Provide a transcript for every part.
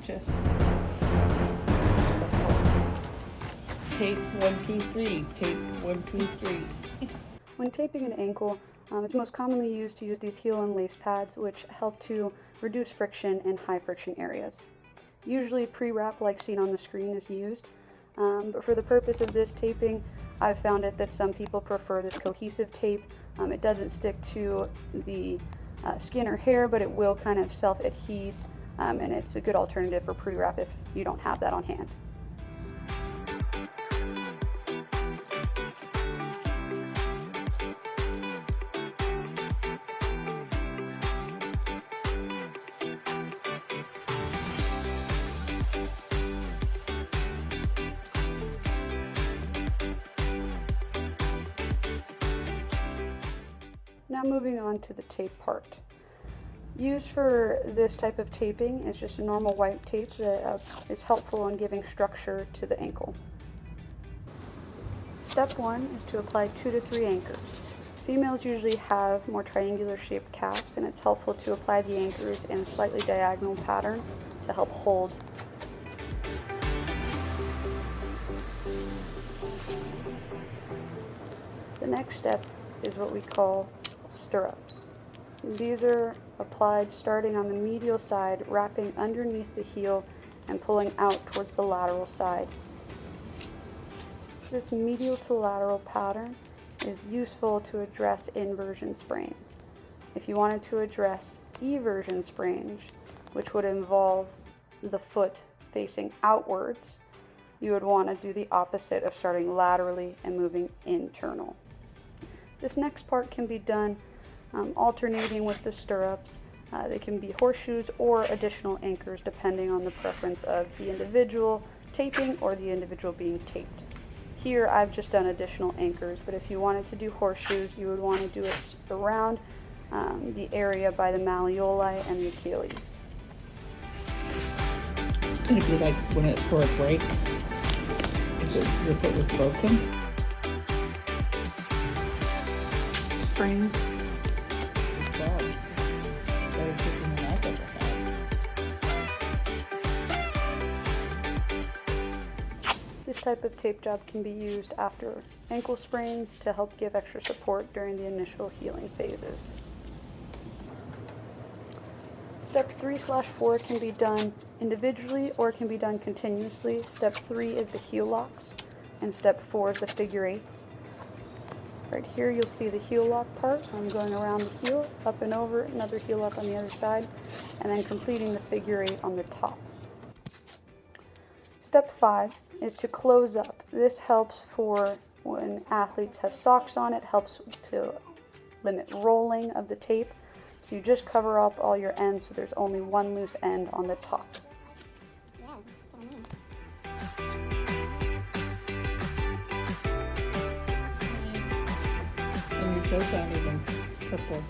conscious. Tape 1, 2, 3. Tape 1, 2, 3. When taping an ankle, it's most commonly used to use these heel and lace pads, which help to reduce friction in high friction areas. Usually pre-wrap like seen on the screen is used, but for the purpose of this taping, I've found it that some people prefer this cohesive tape. It doesn't stick to the skin or hair, but it will kind of self-adhese, and it's a good alternative for pre-wrap if you don't have that on hand. Now moving on to the tape part. Used for this type of taping is just a normal white tape that is helpful in giving structure to the ankle. Step 1 is to apply 2 to 3 anchors. Females usually have more triangular shaped calves, and it's helpful to apply the anchors in a slightly diagonal pattern to help hold. The next step is what we call stirrups. These are applied starting on the medial side, wrapping underneath the heel and pulling out towards the lateral side. This medial to lateral pattern is useful to address inversion sprains. If you wanted to address eversion sprains, which would involve the foot facing outwards, you would want to do the opposite of starting laterally and moving internal. This next part can be done alternating with the stirrups. They can be horseshoes or additional anchors depending on the preference of the individual taping or the individual being taped. Here I've just done additional anchors, but if you wanted to do horseshoes, you would want to do it around the area by the malleoli and the Achilles. It's going to be like when it for a break. If your foot was broken. Sprains. This type of tape job can be used after ankle sprains to help give extra support during the initial healing phases. Step 3/4 can be done individually or can be done continuously. Step 3 is the heel locks, and step 4 is the figure eights. Right here you'll see the heel lock part. I'm going around the heel, up and over, another heel up on the other side, and then completing the figure eight on the top. Step 5 is to close up. This helps for when athletes have socks on. It helps to limit rolling of the tape. So you just cover up all your ends so there's only one loose end on the top. Yeah, that's what I mean. And your toes aren't even purple.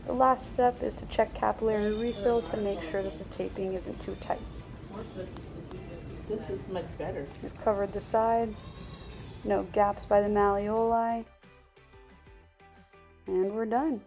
The last step is to check capillary refill to make sure that the taping isn't too tight. This is much better. We've covered the sides, no gaps by the malleoli, and we're done.